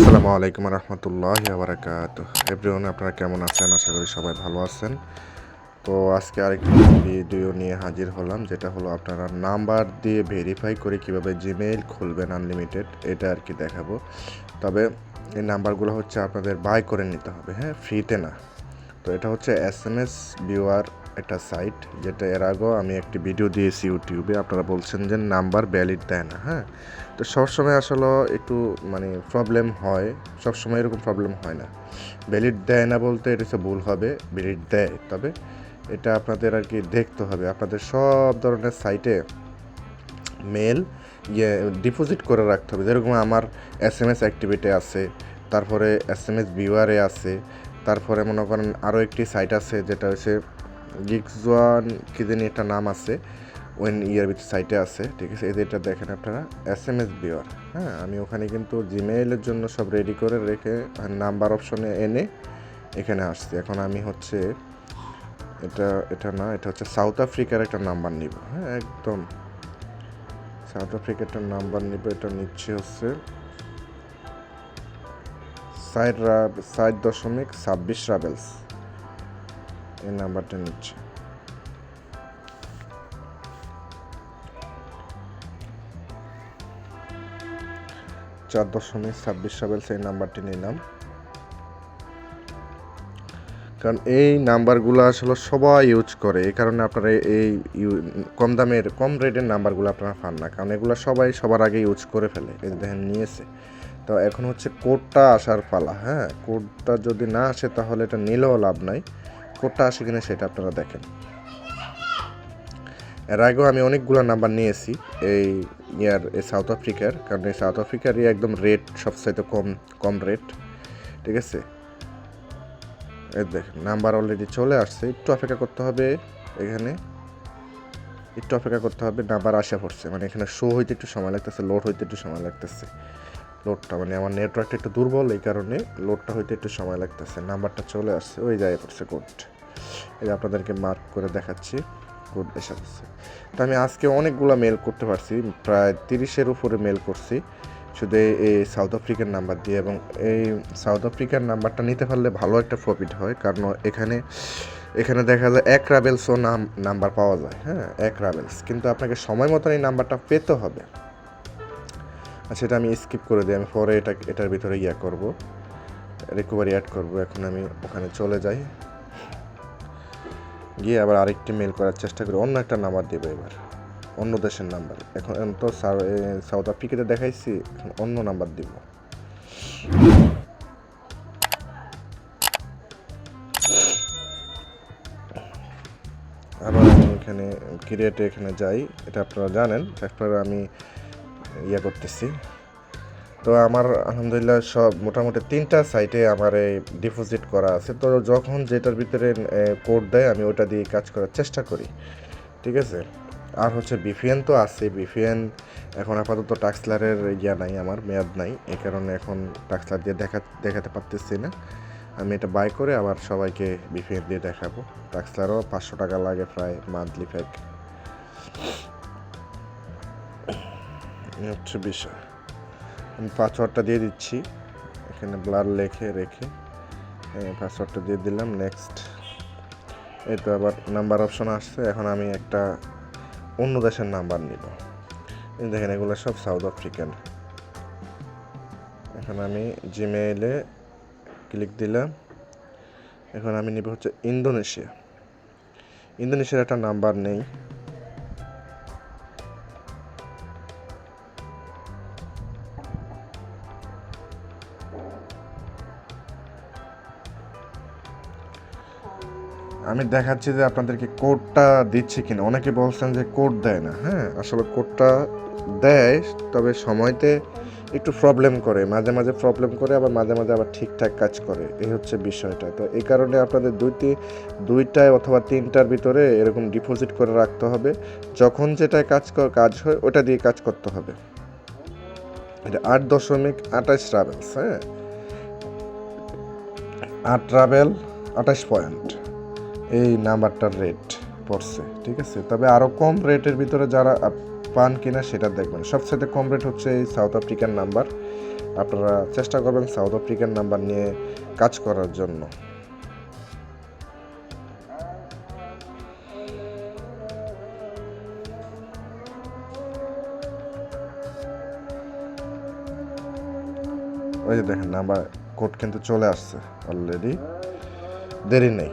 আসসালামু আলাইকুম রহমতুল্লাহি ওয়া বারাকাতুহু। এভরিওয়ান, আপনারা কেমন আছেন? আশা করি সবাই ভালো আছেন। তো আজকে আরেকটি ভিডিও নিয়ে হাজির হলাম, যেটা হলো আপনারা নাম্বার দিয়ে ভেরিফাই করে কিভাবে জিমেইল খুলবেন আনলিমিটেড, এটা আর কি দেখাবো। তবে এই নাম্বারগুলো হচ্ছে আপনাদের বাই করে নিতে হবে, হ্যাঁ, ফ্রিতে না। তো এটা হচ্ছে SMS ভিউয়ার একটা সাইট, যেটা এর আগেও আমি একটি ভিডিও দিয়েছি ইউটিউবে। আপনারা বলছেন যে নাম্বার ভ্যালিড দেয় না, হ্যাঁ। তো সবসময় আসলে একটু প্রবলেম হয়, সবসময় এরকম প্রবলেম হয় না। ভ্যালিড দেয় না বলতে এটা হচ্ছে ভুল হবে, ভ্যালিড দেয়। তবে এটা আপনাদের আর কি দেখতে হবে, আপনাদের সব ধরনের সাইটে মেল ডিপোজিট করে রাখতে হবে। যেরকম আমার SMS অ্যাক্টিভিটি আছে, তারপরে SMS ভিউয়ারে আছে, তারপরে মনে করেন আরও একটি সাইট আছে যেটা হচ্ছে গিগজওয়ান কি জানি একটা নাম আছে, ওয়েন ইয়ার ভিতরে সাইটে আছে, ঠিক আছে। এটা দেখেন আপনারা SMS ভিউয়ার, হ্যাঁ। আমি ওখানে কিন্তু জিমেইলের জন্য সব রেডি করে রেখে নাম্বার অপশনে এনে এখানে আসছি। এখন আমি হচ্ছে এটা না, এটা হচ্ছে সাউথ আফ্রিকার একটা নাম্বার নিব, হ্যাঁ, একদম সাউথ আফ্রিকার একটা নাম্বার নিব। এটা নিচ্ছে হচ্ছে 4.26 রাবেলস, এই নাম্বারটা নিচ্ছে। $4.26 এই নাম্বারটি নিলাম, কারণ এই নাম্বারগুলো আসলে সবাই ইউজ করে। এই কারণে আপনারা এই কম রেটের নাম্বারগুলো আপনারা পান না, কারণ এগুলো সবাই সবার আগে ইউজ করে ফেলে। এই দেখেন নিয়েছে। তো এখন হচ্ছে কোডটা আসার পালা, হ্যাঁ। কোডটা যদি না আসে তাহলে এটা নিলেও লাভ নাই। কোডটা আসে কিনা সেটা আপনারা দেখেন। এর আগেও আমি অনেকগুলো নাম্বার নিয়েছি এই সাউথ আফ্রিকার, কারণ এই সাউথ আফ্রিকারই একদম রেট সবচাইতে কম রেট, ঠিক আছে। এই দেখেন নাম্বার অলরেডি চলে আসছে, একটু অপেক্ষা করতে হবে। এখানে একটু অপেক্ষা করতে হবে, নাম্বার আসা পড়ছে, মানে এখানে শো হইতে একটু সময় লাগতেছে, লোড হইতে একটু সময় লাগতেছে। লোডটা মানে আমার নেটওয়ার্কটা একটু দুর্বল, এই কারণে লোডটা হইতে একটু সময় লাগতেছে। নাম্বারটা চলে আসছে, ওই জায়গায় পড়ছে কোড। এই আপনাদেরকে মার্ক করে দেখাচ্ছি, কোড এসে পড়ছে। তো আমি আজকে অনেকগুলো মেল করতে পারছি, প্রায় 30-এর উপরে মেল করছি শুধু এই সাউথ আফ্রিকার নাম্বার দিয়ে। এবং এই সাউথ আফ্রিকার নাম্বারটা নিতে পারলে ভালো একটা প্রফিট হয়, কারণ এখানে দেখা যায় 1 রাবেলসও নাম্বার পাওয়া যায়, হ্যাঁ, 1 রাবেলস। কিন্তু আপনাকে সময় মতন এই নাম্বারটা পেতে হবে। আচ্ছা, এটা আমি স্কিপ করে দিই, আমি পরে এটার ভিতরে করব, রিকভারি অ্যাড করব। এখন আমি ওখানে চলে যাই, গিয়ে আবার আরেকটি মেল করার চেষ্টা করি, অন্য একটা নাম্বার দেবো এবার, অন্য দেশের নাম্বার। এখন তো সাউথ আফ্রিকাতে দেখাইছি, এখন অন্য নাম্বার দিব। আবার আমি এখানে এখানে যাই, এটা আপনারা জানেন। তারপর আমি করতেছি। তো আমার আলহামদুলিল্লাহ সব মোটামুটি 3টা সাইটে আমার এই ডিপোজিট করা আছে। তো যখন যেটার ভিতরে কোড দেয় আমি ওটা দিয়ে কাজ করার চেষ্টা করি, ঠিক আছে। আর হচ্ছে VPN তো আছে, VPN এখন আপাতত টাক্সলারের নাই, আমার মেয়াদ নাই, এই কারণে এখন টাক্সলার দিয়ে দেখাতে পারতেছি না। আমি এটা বাই করে আবার সবাইকে VPN দিয়ে দেখাবো। টাক্সলারও 500 টাকা লাগে প্রায় মান্থলি প্যাক, হচ্ছে বিষয়। আমি পাসওয়ার্ডটা দিয়ে দিচ্ছি, এখানে ব্লার রেখে পাসওয়ার্ডটা দিয়ে দিলাম। নেক্সট। এই তো আবার নাম্বার অপশন আসছে, এখন আমি একটা অন্য দেশের নাম্বার নিব। দেখেন এগুলো সব সাউথ আফ্রিকান। এখন আমি জিমেইলে ক্লিক দিলাম, এখন আমি নিব হচ্ছে ইন্দোনেশিয়ার একটা নাম্বার নেই। আমি দেখাচ্ছি যে আপনাদেরকে কোডটা দিচ্ছি কিনা। অনেকে বলছেন যে কোড দেয় না, হ্যাঁ, আসলে কোডটা দেয়, তবে সময়তে একটু প্রবলেম করে, মাঝে মাঝে প্রবলেম করে, আবার মাঝে মাঝে আবার ঠিকঠাক কাজ করে, এই হচ্ছে বিষয়টা। তো এই কারণে আপনাদের দুইটায় অথবা 3টার ভিতরে এরকম ডিপোজিট করে রাখতে হবে। যখন যেটায় কাজ হয় ওটা দিয়ে কাজ করতে হবে। এটা 8.28 রাবেলস, হ্যাঁ, 8 রাবেল 28 পয়েন্ট এই নাম্বারটার রেট পড়ছে, ঠিক আছে। তবে আরও কম রেটের ভিতরে যারা পান কিনা সেটা দেখবেন। সবচেয়ে কম রেট হচ্ছে এই সাউথ আফ্রিকান নাম্বার, আপনারা চেষ্টা করবেন সাউথ আফ্রিকান নাম্বার নিয়ে কাজ করার জন্য। ওই যে দেখেন নাম্বার কোড কিন্তু চলে আসছে অলরেডি, দেরি নেই।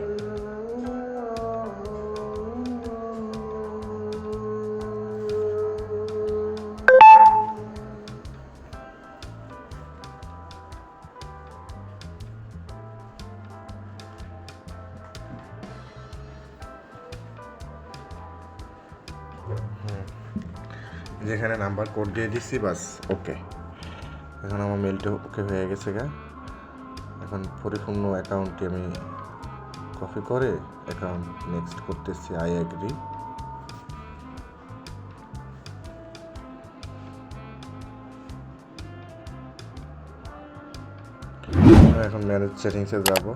যেখানে নাম্বার কোড দিয়ে দিচ্ছি বাস ওকে। এখন আমার মেলটা ওকে হয়ে গেছে গা। এখন পরিপূর্ণ অ্যাকাউন্টটি আমি কপি করে অ্যাকাউন্ট নেক্সট করতেছি, আই এগ্রি। এখন ম্যানেজ সেটিংসে যাব,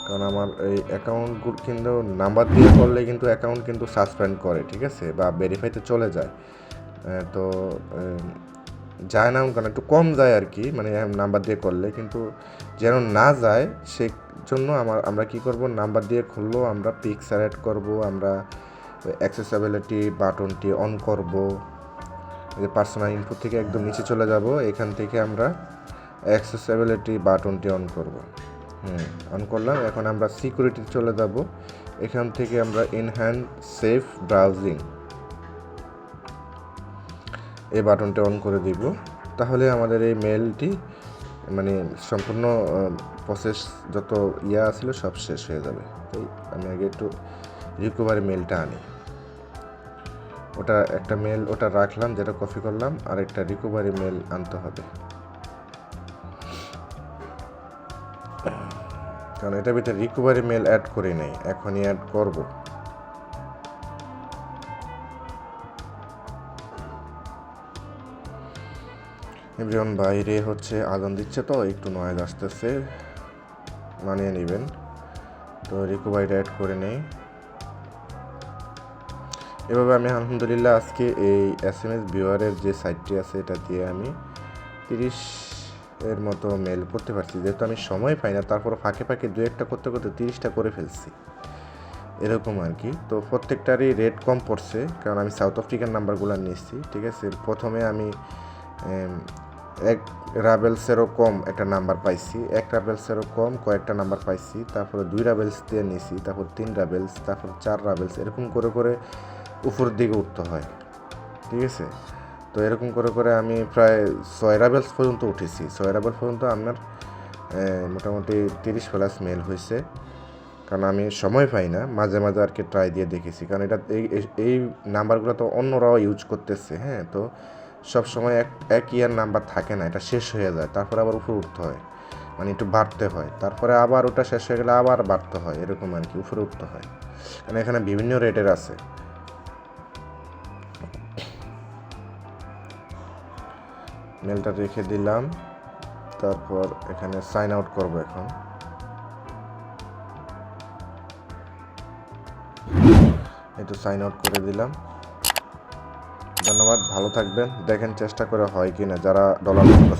কারণ আমার এই অ্যাকাউন্টগুলো কিন্তু নাম্বার দিয়ে করলে কিন্তু অ্যাকাউন্ট কিন্তু সাসপেন্ড করে, ঠিক আছে, বা ভেরিফাইতে চলে যায়। তো যায় না, কারণ একটু কম যায় আর কি, মানে নাম্বার দিয়ে করলে, কিন্তু যেন না যায় সেই জন্য আমরা কি করব, নাম্বার দিয়ে খুললেও আমরা পিকচার অ্যাড করব, আমরা অ্যাক্সেসিবিলিটি বাটনটি অন করব। যে পার্সোনাল ইনফো থেকে একদম নিচে চলে যাব, এখান থেকে আমরা অ্যাক্সেসিবিলিটি বাটনটি অন করব। অন করলাম। এখন আমরা সিকিউরিটি চলে যাব, এখান থেকে আমরা এনহ্যান্স সেফ ব্রাউজিং এই বাটনটা অন করে দিব। তাহলে আমাদের এই মেলটি মানে সম্পূর্ণ প্রসেস যত ছিল সব শেষ হয়ে যাবে। তাই আমি আগে একটু রিকভারি মেলটা আনি। ওটা একটা মেল ওটা রাখলাম, যেটা কপি করলাম, আর একটা রিকভারি মেল আনতে হবে, কারণ এটার ভিতরে রিকভারি মেল অ্যাড করি নাই, এখনই অ্যাড করব। এভরিওয়ান, বাইরে হচ্ছে আজান দিচ্ছে তো একটু নয়েজ আসতেছে, মানিয়ে নেবেন। তো রিকভারিটা অ্যাড করে নেই। এভাবে আমি আলহামদুলিল্লাহ আজকে এই SMS ভিউয়ারের যে সাইটটি আছে এটা দিয়ে আমি 30 এর মতো মেল করতে পারছি। যেহেতু আমি সময় পাই না, তারপর ফাঁকে ফাঁকে দু একটা করতে করতে 30টা করে ফেলছি, এরকম আর কি। তো প্রত্যেকটারই রেট কম পড়ছে, কারণ আমি সাউথ আফ্রিকান নাম্বারগুলো নিয়েছি, ঠিক আছে। প্রথমে আমি এক রাবেলসেরও কম একটা নাম্বার পাইছি, এক রাবেলসেরও কম কয়েকটা নাম্বার পাইছি, তারপরে 2 রাবেলস দিয়ে নিয়েছি, তারপর 3 রাবেলস, তারপর 4 রাবেলস, এরকম করে করে উপরের দিকে উঠতে হয়, ঠিক আছে। তো এরকম করে করে আমি প্রায় 6 রাবেলস পর্যন্ত উঠেছি। 6 রাবেলস পর্যন্ত আপনার মোটামুটি 30+ মেল হয়েছে, কারণ আমি সময় পাই না, মাঝে মাঝে আর কি ট্রাই দিয়ে দেখেছি, কারণ এটা এই নাম্বারগুলো তো অন্যরাও ইউজ করতেছে। হ্যাঁ, তো সব সময় এক ইয়ার নাম্বার থাকে না, এটা শেষ হয়ে যায়, তারপরে আবার উপরে উঠতে হয়, মানে একটু বাড়তে হয়, তারপরে আবার ওটা শেষ হয়ে গেলে আবার বাড়তে হয়, এরকম আর কি, উপরে উঠতে হয়, কারণ এখানে বিভিন্ন রেটের আছে। মেলটা রেখে দিলাম, তারপর এখানে সাইন আউট করব। এখন একটু সাইন আউট করে দিলাম। ধন্যবাদ, ভালো থাকবেন। দেখেন চেষ্টা করে হয় কিনা যারা ডলার করছে।